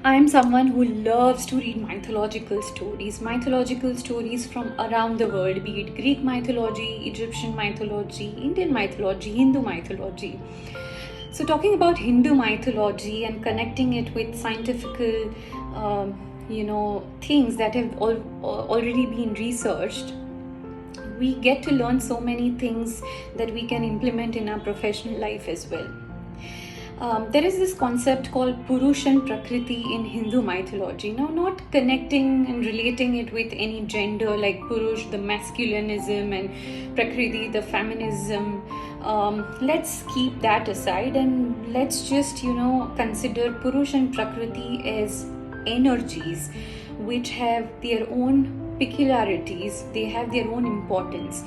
I am someone who loves to read mythological stories from around the world, be it Greek mythology, Egyptian mythology, Indian mythology, Hindu mythology. So, talking about Hindu mythology and connecting it with scientific, things that have already been researched, we get to learn so many things that we can implement in our professional life as well. There is this concept called Purush and Prakriti in Hindu mythology. Now, not connecting and relating it with any gender like Purush, the masculinism, and Prakriti, the feminism. Let's keep that aside and let's just, consider Purush and Prakriti as energies which have their own peculiarities, they have their own importance.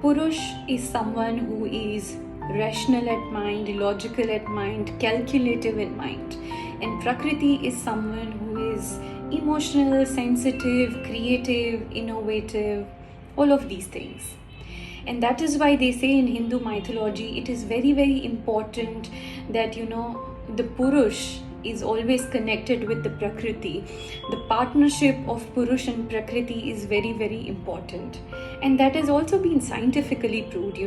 Purush is someone who is rational at mind, logical at mind, calculative in mind. And Prakriti is someone who is emotional, sensitive, creative, innovative, all of these things. And that is why they say in Hindu mythology it is very, very important that the Purush is always connected with the Prakriti. The partnership of Purush and Prakriti is very, very important. And that has also been scientifically proved.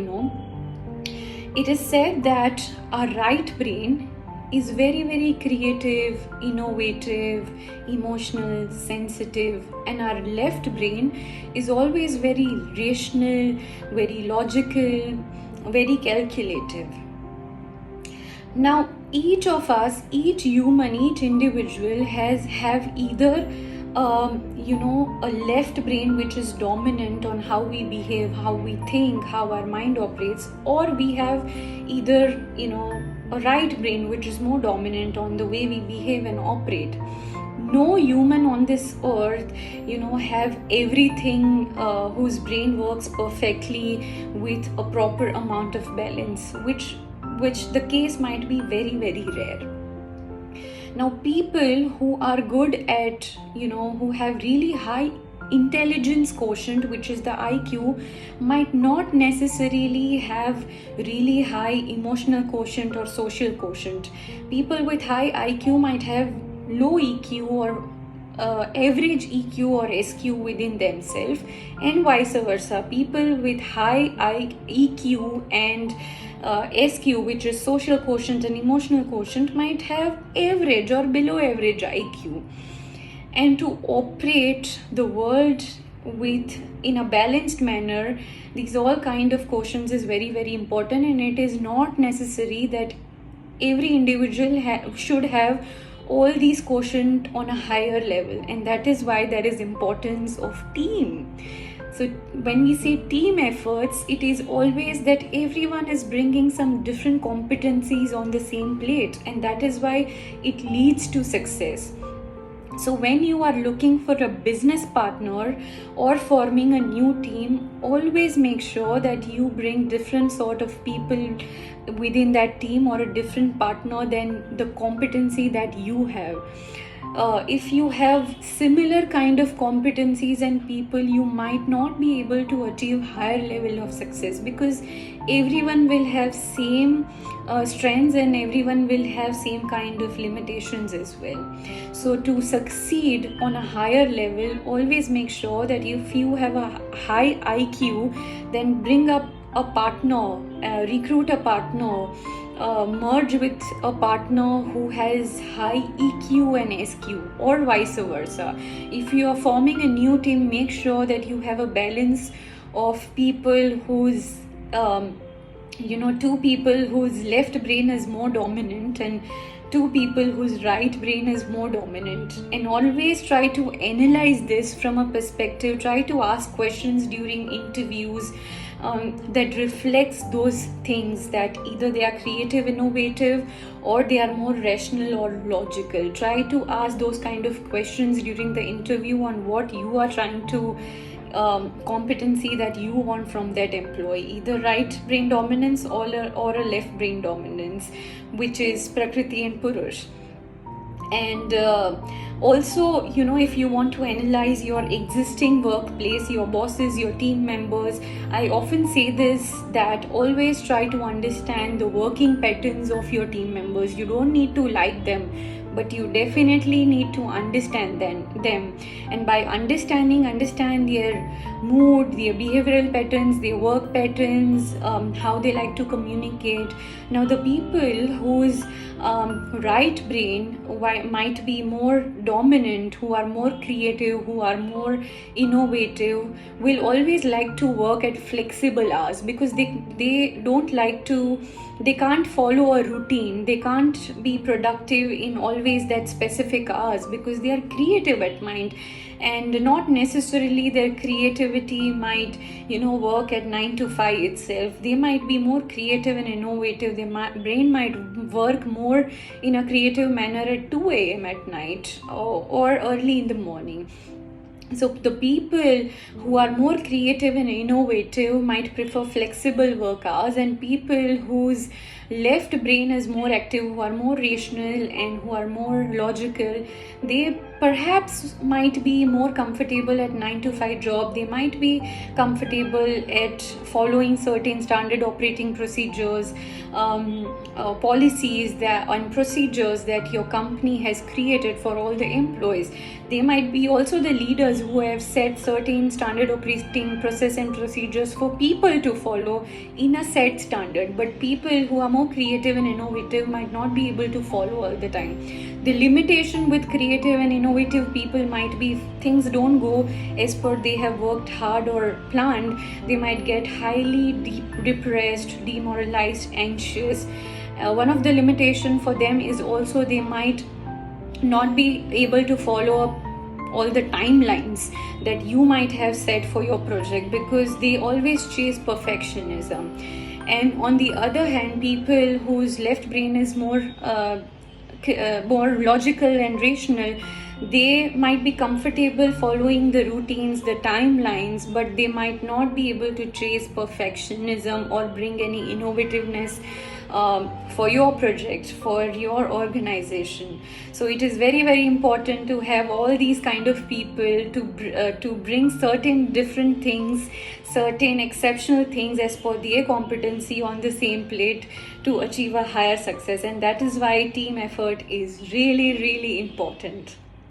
It is said that our right brain is very, very creative, innovative, emotional, sensitive, and our left brain is always very rational, very logical, very calculative. Now, each of us, each human, each individual have either a left brain which is dominant on how we behave, how we think, how our mind operates, or we have either a right brain which is more dominant on the way we behave and operate. No human on this earth have everything whose brain works perfectly with a proper amount of balance, which the case might be very, very rare. Now, people who are good at, who have really high intelligence quotient, which is the IQ, might not necessarily have really high emotional quotient or social quotient. People with high IQ might have low EQ or average EQ or SQ within themselves, and vice versa. People with high EQ and SQ, which is social quotient and emotional quotient, might have average or below average IQ. And to operate the world in a balanced manner, these all kind of quotients is very, very important, and it is not necessary that every individual should have all these quotient on a higher level, and that is why there is importance of team. So when we say team efforts, it is always that everyone is bringing some different competencies on the same plate, and that is why it leads to success. So when you are looking for a business partner or forming a new team, always make sure that you bring different sort of people within that team or a different partner than the competency that you have. If you have similar kind of competencies and people, you might not be able to achieve higher level of success, because everyone will have same strengths and everyone will have same kind of limitations as well. So to succeed on a higher level, always make sure that if you have a high IQ, then bring up a partner, recruit a partner, merge with a partner who has high EQ and SQ, or vice versa. If you are forming a new team, make sure that you have a balance of people whose two people whose left brain is more dominant and two people whose right brain is more dominant. And always try to analyze this from a perspective, try to ask questions during interviews that reflects those things, that either they are creative, innovative, or they are more rational or logical. Try to ask those kind of questions during the interview on what you are trying to competency that you want from that employee, either right brain dominance or a left brain dominance, which is Prakriti and Purush. And also, if you want to analyze your existing workplace, your bosses, your team members, I often say this, that always try to understand the working patterns of your team members. You don't need to like them, but you definitely need to understand them. And by understand their mood, their behavioral patterns, their work patterns, how they like to communicate. Now the people whose right brain might be more dominant, who are more creative, who are more innovative, will always like to work at flexible hours, because they don't like to, they can't follow a routine, they can't be productive in always that specific hours, because they are creative at mind, and not necessarily their creativity might work at 9 to 5 itself. They might be more creative and innovative, their brain might work more in a creative manner at 2 a.m. at night, or early in the morning. So the people who are more creative and innovative might prefer flexible work hours, and people whose left brain is more active, who are more rational and who are more logical, they perhaps might be more comfortable at 9 to 5 job. They might be comfortable at following certain standard operating procedures, policies and procedures that your company has created for all the employees. They might be also the leaders who have set certain standard operating process and procedures for people to follow in a set standard. But people who are more creative and innovative might not be able to follow all the time. The limitation with creative and innovative people might be, if things don't go as per they have worked hard or planned, they might get highly depressed, demoralized, anxious. One of the limitation for them is also they might not be able to follow up all the timelines that you might have set for your project, because they always chase perfectionism. And on the other hand, people whose left brain is more logical and rational, they might be comfortable following the routines, the timelines, but they might not be able to chase perfectionism or bring any innovativeness for your project, for your organization. So it is very, very important to have all these kind of people to bring certain different things, certain exceptional things as per their competency on the same plate to achieve a higher success. And that is why team effort is really, really important.